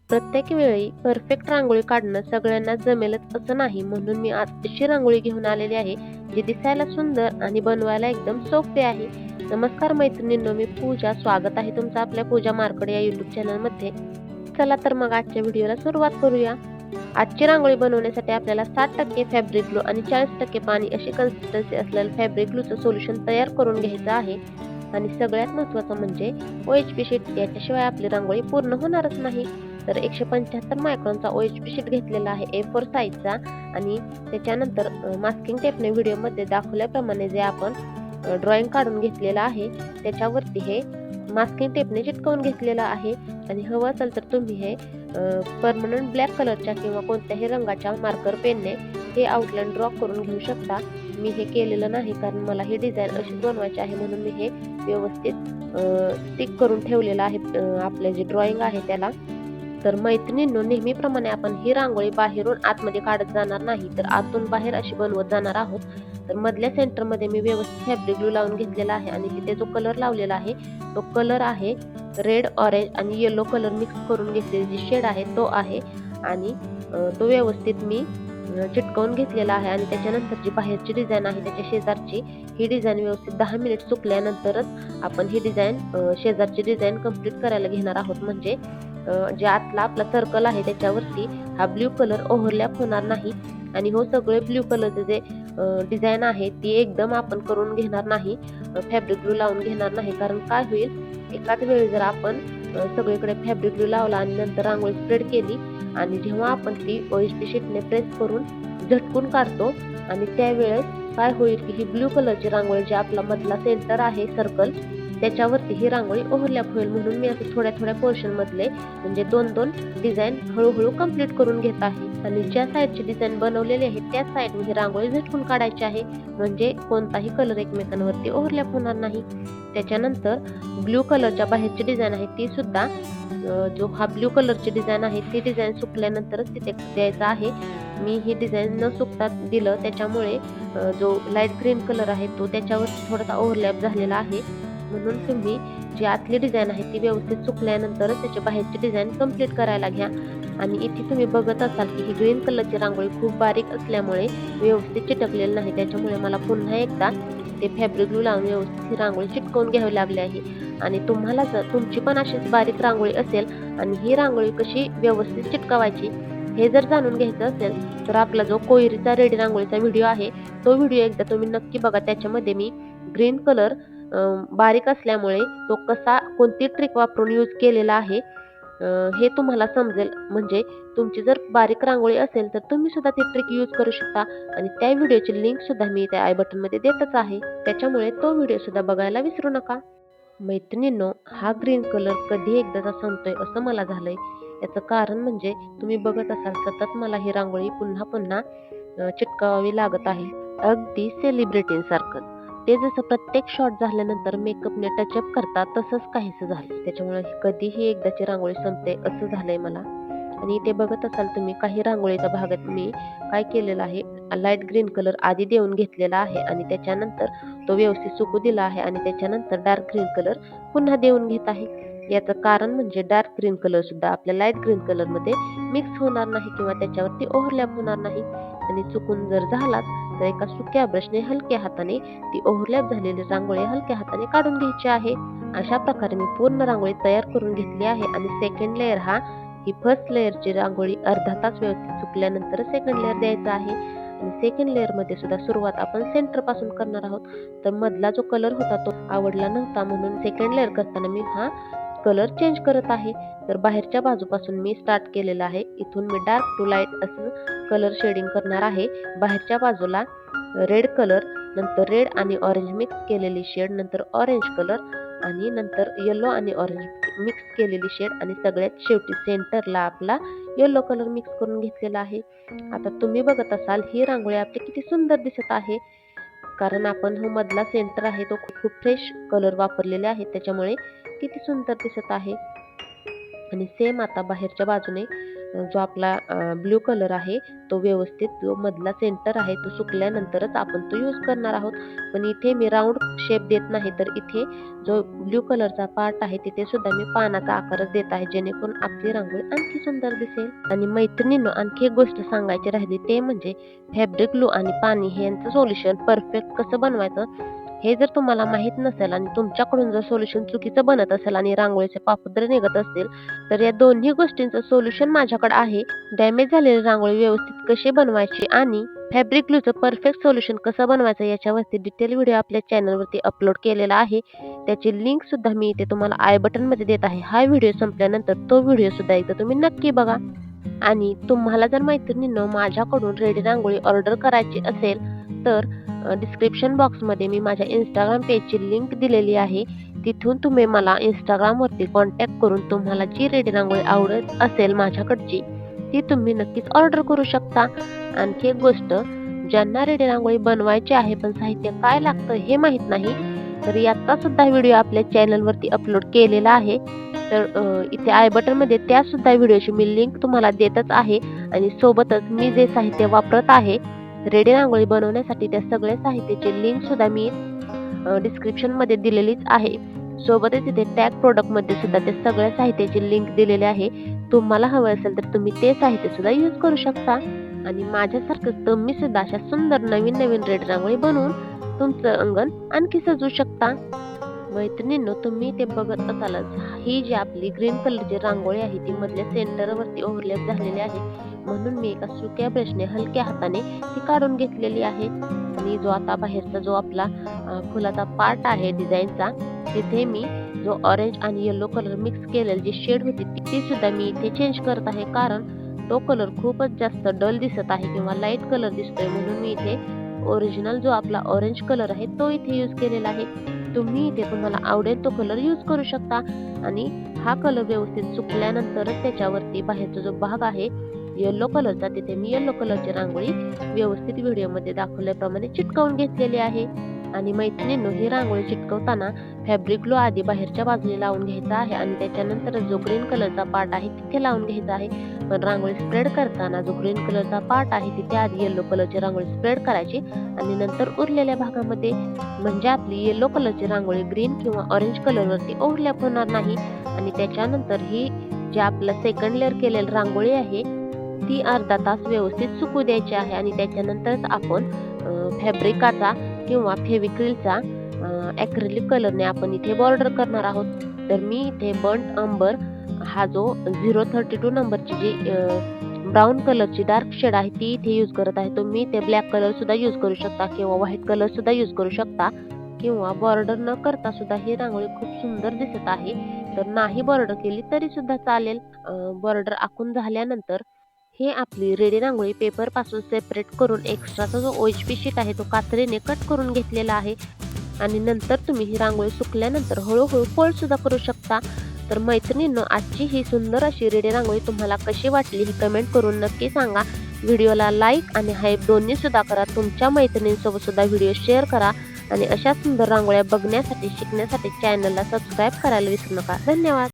प्रत्येक वेळी परफेक्ट रांगोळी काढणं सगळ्यांना जमेलच असं नाही, म्हणून मी आज अशी रांगोळी घेऊन आलेली आहे जी दिसायला सुंदर आणि बनवायला एकदम सोपी आहे. नमस्कार मैत्रिणींनो, मी पूजा. स्वागत आहे तुमचं आपल्या पूजा मार्कड या यूट्यूब चॅनलमध्ये. चला तर मग आजच्या व्हिडिओला सुरुवात करूया. आजची रांगोळी बनवण्यासाठी आपल्याला 60% फॅब्रिक ग्लू आणि 40% पाणी अशी कन्सिस्टन्सी असलेलं फॅब्रिक ग्लूचं सोल्युशन तयार करून घ्यायचं आहे. आणि सगळ्यात महत्त्वाचं म्हणजे OHP शीट, याच्याशिवाय आपली रांगोळी पूर्ण होणारच नाही. तर 175 मायक्रॉनचा OHP शीट घेतलेला आहे A4 साईजचा. आणि त्याच्यानंतर मास्किंग टेपने व्हिडिओमध्ये दाखवल्याप्रमाणे जे आपण ड्रॉइंग काढून घेतलेलं आहे त्याच्यावरती हे मास्किंग टेपने चिटकवून घेतलेलं आहे. आणि हवं असेल तर तुम्ही हे परमनंट ब्लॅक कलरच्या किंवा कोणत्याही रंगाच्या मार्कर पेनने हे आउटलाईन ड्रॉ करून घेऊ शकता. मी हे केलेलं नाही कारण मला ही डिझाईन अशी बनवायची आहे, म्हणून मी हे व्यवस्थित स्टिक करून ठेवलेलं आहे आपले जे ड्रॉइंग आहे त्याला. तर मैत्रिणींनो, नेहमीप्रमाणे आपण ही रांगोळी बाहेरून आतमध्ये काढत जाणार नाही, तर आतून बाहेर अशी बनवत जाणार आहोत. तर मधल्या सेंटरमध्ये मी व्यवस्थित फॅब्रिक ग्लू लावून घेतलेला आहे आणि तिथे जो कलर लावलेला आहे तो कलर आहे रेड, ऑरेंज आणि येलो कलर मिक्स करून घेतलेली जी शेड आहे तो आहे. आणि तो व्यवस्थित मी चिटकवून घेतलेला आहे. आणि त्याच्यानंतर जी बाहेरची डिझाईन आहे त्याच्या शेजारची ही डिझाईन व्यवस्थित 10 मिनिट सुकल्यानंतरच आपण ही डिझाईन शेजारची डिझाईन कंप्लीट करायला घेणार आहोत. म्हणजे जे आतला आपला सर्कल आहे त्याच्यावरती हा ब्ल्यू कलर ओव्हरलॅप होणार नाही. आणि हो सगळे ब्ल्यू कलरचे जे डिझाईन आहे ती एकदम आपण करून घेणार नाही, फॅब्रिक ग्लू लावून घेणार नाही. कारण काय होईल, एकाच वेळी जर आपण सगळीकडे फॅब्रिक ग्लू लावला आणि नंतर रांगोळी स्प्रेड केली आणि जेव्हा आपण ती OHP शीटने प्रेस करून झटकून काढतो आणि त्यावेळेस काय होईल की ही ब्ल्यू कलरची रांगोळी जी आपला मधला सेंटर आहे सर्कल त्याच्यावरती ही रांगोळी ओव्हरलॅप होईल. म्हणून मी असं थोड्या थोड्या पोर्शन मधले म्हणजे 2-2 डिझाईन हळूहळू कंप्लीट करून घेत आहे. आणि ज्या साईडची डिझाईन बनवलेली आहे त्याच साईडने ही रांगोळी झटकून काढायची आहे, म्हणजे कोणताही कलर एकमेकांवरती ओव्हरलॅप होणार नाही. त्याच्यानंतर ब्ल्यू कलरच्या बाहेरची डिझाईन आहे ती सुद्धा जो हा ब्ल्यू कलरची डिझाईन आहे ती डिझाईन सुकल्यानंतरच तिथे द्यायचा आहे. मी ही डिझाईन न सुकता दिलं त्याच्यामुळे जो लाईट ग्रीन कलर आहे तो त्याच्यावर थोडासा ओव्हरलॅप झालेला आहे. म्हणून तुम्ही जी आतली डिझाईन आहे ती व्यवस्थित सुकल्यानंतरच त्याची बाहेरची डिझाईन कंप्लीट करायला घ्या. आणि इथे तुम्ही बघत असाल की ही ग्रीन कलरची रांगोळी खूप बारीक असल्यामुळे व्यवस्थित चिटकलेली नाही, त्याच्यामुळे मला पुन्हा एकदा ते फॅब्रिक ग्लू लावून व्यवस्थित ही रांगोळी चिटकवून घ्यावी लागली आहे. आणि तुम्हाला जर तुमची पण अशीच बारीक रांगोळी असेल आणि ही रांगोळी कशी व्यवस्थित चिटकवायची हे जर जाणून घ्यायचं असेल तर आपला जो कोयरीचा रेडी रांगोळीचा व्हिडिओ आहे तो व्हिडिओ एकदा तुम्ही नक्की बघा. त्याच्यामध्ये मी ग्रीन कलर बारीक असल्यामुळे तो कसा कोणती ट्रिक वापरून यूज केलेला आहे हे तुम्हाला समजेल. म्हणजे तुमची जर बारीक रांगोळी असेल तर तुम्ही सुद्धा ती ट्रिक यूज करू शकता. आणि त्या व्हिडिओची लिंक सुद्धा मी त्या आय बटनमध्ये देतच आहे, त्याच्यामुळे तो व्हिडिओ सुद्धा बघायला विसरू नका. मैत्रिणींनो, हा ग्रीन कलर कधी एकदाचा संपतोय असं मला झालंय. याचं कारण म्हणजे तुम्ही बघत असाल सतत मला ही रांगोळी पुन्हा पुन्हा चिटकावावी लागत आहे, अगदी सेलिब्रिटींसारखं. ते जसं प्रत्येक शॉट झाल्यानंतर मेकअपने टचअप करतात तसंच काहीसं झालंय. त्याच्यामुळे कधीही एकदाची रांगोळी संपते असं झालंय मला. आणि इथे बघत असाल तुम्ही काही रांगोळीच्या भागात मी काय केलेलं आहे, लाईट ग्रीन कलर आधी देऊन घेतलेला आहे आणि त्याच्यानंतर तो व्यवस्थित सुकू दिला आहे आणि त्याच्यानंतर डार्क ग्रीन कलर पुन्हा देऊन घेत आहे. याचं कारण म्हणजे डार्क ग्रीन कलर सुद्धा आपल्या लाईट ग्रीन कलरमध्ये मिक्स होणार नाही किंवा त्याच्यावरती ओव्हरलॅप होणार नाही. आणि चुकून जर झालाच तर एका सुक्या ब्रशने हलक्या हाताने ती ओव्हरलॅप झालेली रांगोळी हलक्या हाताने काढून घ्यायची आहे. अशा प्रकारे मी पूर्ण रांगोळी तयार करून घेतली आहे. आणि सेकंड लेअर ही फर्स्ट लेअरची रांगोळी अर्धा तास व्यवस्थित सुकल्यानंतर सेकंड लेअर द्यायचा आहे. आणि सेकंड लेअरमध्ये सुद्धा सुरुवात आपण सेंटर पासून करणार आहोत. तर मधला जो कलर होता तो आवडला नव्हता, म्हणून सेकंड लेअर करताना मी हा कलर चेंज करत आहे. तर बाहेरच्या बाजूपासून मी स्टार्ट केलेला आहे. इथून मी डार्क टू लाईट असं कलर शेडिंग करणार आहे. बाहेरच्या बाजूला रेड कलर, नंतर रेड आणि ऑरेंज मिक्स केलेली शेड, नंतर ऑरेंज कलर आणि नंतर येलो आणि ऑरेंज मिक्स केलेली शेड आणि सगळ्यात शेवटी सेंटरला आपला येलो कलर मिक्स करून घेतलेला आहे. आता तुम्ही बघत असाल ही रांगोळी आपली किती सुंदर दिसत आहे, कारण आपण हा मधला सेंटर आहे तो खूप फ्रेश कलर वापरलेले आहे, त्याच्यामुळे किती सुंदर दिसत आहे. आणि सेम आता बाहेरच्या बाजूने जो आपला ब्लू कलर आहे तो व्यवस्थित जो मधला सेंटर आहे तो सुकल्यानंतरच आपण तो यूज करणार आहोत. पण इथे मी राऊंड शेप देत नाही, तर इथे जो ब्लू कलरचा पार्ट आहे तिथे सुद्धा मी पानाचा आकारच देत आहे, जेणेकरून आपली रांगोळी आणखी सुंदर दिसेल. आणि मैत्रिणींनो, आणखी एक गोष्ट सांगायची राहिली ते म्हणजे फॅब्रिक ग्लू आणि पाणी हे यांचं सोल्युशन परफेक्ट कसं बनवायचं हे जर तुम्हाला माहीत नसेल आणि तुमच्याकडून जर सोल्युशन चुकीचं बनत असेल आणि रांगोळीचे पापुद्रे निघत असतील, तर या दोन्ही गोष्टींचं सोल्युशन माझ्याकडे आहे. डॅमेज झालेली रांगोळी व्यवस्थित कशी बनवायची आणि फॅब्रिक ग्लूचं परफेक्ट सोल्युशन कसं बनवायचं याच्यावरती डिटेल व्हिडिओ आपल्या चॅनलवरती अपलोड केलेला आहे. त्याची लिंक सुद्धा मी इथे तुम्हाला आय बटन मध्ये देत आहे. हा व्हिडिओ संपल्यानंतर तो व्हिडिओ सुद्धा एकदा तुम्ही नक्की बघा. आणि तुम्हाला जर मैत्रिणींनो माझ्याकडून रेडी रांगोळी ऑर्डर करायची असेल तर डिस्क्रिप्शन बॉक्समध्ये मी माझ्या इंस्टाग्राम पेजची लिंक दिलेली आहे. तिथून तुम्ही मला इंस्टाग्रामवरती कॉन्टॅक्ट करून तुम्हाला जी रेडी रांगोळी आवडत असेल माझ्याकडची ती तुम्ही नक्कीच ऑर्डर करू शकता. आणखी एक गोष्ट, ज्यांना रेडी रांगोळी बनवायची आहे पण साहित्य काय लागतं हे माहीत नाही, तर याचा सुद्धा व्हिडिओ आपल्या चॅनलवरती अपलोड केलेला आहे. तर इथे आय बटनमध्ये त्या सुद्धा व्हिडिओची मी लिंक तुम्हाला देतच आहे. आणि सोबतच मी जे साहित्य वापरत आहे रेडी रांगोळी बनवण्यासाठी त्या सगळ्या साहित्याची लिंक सुद्धा मी डिस्क्रिप्शनमध्ये दिलेलीच आहे. सोबतच इथे टॅग प्रोडक्टमध्ये सुद्धा त्या सगळ्या साहित्याची लिंक दिलेली आहे. तुम्हाला हवं असेल तर तुम्ही ते साहित्य सुद्धा यूज करू शकता. आणि माझ्यासारखं तुम्ही सुद्धा अशा सुंदर नवीन नवीन रेडी रांगोळी बनवून तुमचं अंगण आणखी सजवू शकता. मैत्रिणींनो, तुम्ही ते बघत असालच, ही जी आपली ग्रीन कलरची रांगोळी आहे ती मधल्या सेंटरवरती ओव्हरलॅप झालेली आहे, म्हणून मी एका सुक्या ब्रशने हलक्या हाताने ती काढून घेतलेली आहे. आणि जो आता बाहेरचा जो आपला फुलाचा पार्ट आहे डिझाईनचा, तिथे मी जो ऑरेंज आणि येलो कलर मिक्स केलेली जी शेड होती ती सुद्धा मी इथे चेंज करत आहे, कारण तो कलर खूपच जास्त डल दिसत आहे किंवा लाईट कलर दिसतोय, म्हणून मी इथे ओरिजिनल जो आपला ऑरेंज कलर आहे तो इथे यूज केलेला आहे. तुम्ही इथे तुम्हाला आवडेल तो कलर यूज करू शकता. आणि हा कलर व्यवस्थित सुकल्यानंतरच त्याच्यावरती बाहेरचा जो भाग आहे येलो कलरचा तिथे मी येलो कलरची रांगोळी व्यवस्थित व्हिडिओमध्ये दाखवल्याप्रमाणे चिटकवून घेतलेली आहे. आणि मैत्रिणींनो, ही रांगोळी चिटकवताना फॅब्रिक ग्लू आधी बाहेरच्या बाजूने लावून घ्यायचा आहे आणि त्याच्यानंतर जो ग्रीन कलरचा पार्ट आहे तिथे लावून घ्यायचा आहे. पण रांगोळी स्प्रेड करताना जो ग्रीन कलरचा पार्ट आहे तिथे आधी येलो कलरची रांगोळी स्प्रेड करायची आणि नंतर उरलेल्या भागामध्ये, म्हणजे आपली येलो कलरची रांगोळी ग्रीन किंवा ऑरेंज कलरवरती ओव्हरलॅप होणार नाही. आणि त्याच्यानंतर ही जी आपलं सेकंड लेअर केलेली रांगोळी आहे ती अर्धा तास व्यवस्थित सुकू द्यायची आहे. आणि त्याच्यानंतरच आपण फॅब्रिकाचा किंवा फेविक्रिलचा ॲक्रिलिक कलरने आपण इथे बॉर्डर करणार आहोत. तर मी इथे बर्न्ट अंबर हा जो 032 नंबरची जी ब्राऊन कलरची डार्क शेड आहे ती इथे यूज करत आहे. तुम्ही इथे ब्लॅक कलर सुद्धा यूज करू शकता किंवा व्हाईट कलर सुद्धा यूज करू शकता, किंवा बॉर्डर न करता सुद्धा ही रांगोळी खूप सुंदर दिसत आहे. तर नाही बॉर्डर केली तरी सुद्धा चालेल. बॉर्डर आखून झाल्यानंतर हे आपली रेडी रांगोळी पेपर पासून सेपरेट करून एक्स्ट्राचा जो OHP शीट आहे तो कात्रीने कट करून घेतलेला आहे. आणि नंतर तुम्ही ही रांगोळी सुकल्यानंतर हळूहळू फोल्ड सुद्धा करू शकता. तर मैत्रिणींनो, आजची ही सुंदर अशी रेडी रांगोळी तुम्हाला कशी वाटली हे कमेंट करून नक्की सांगा. व्हिडिओला लाईक आणि हाईप दोन्ही सुद्धा करा. तुमच्या मैत्रिणींसोबत सुद्धा व्हिडिओ शेअर करा. आणि अशा सुंदर रांगोळ्या बघण्यासाठी शिकण्यासाठी चॅनलला सबस्क्राईब करायला विसरू नका. धन्यवाद.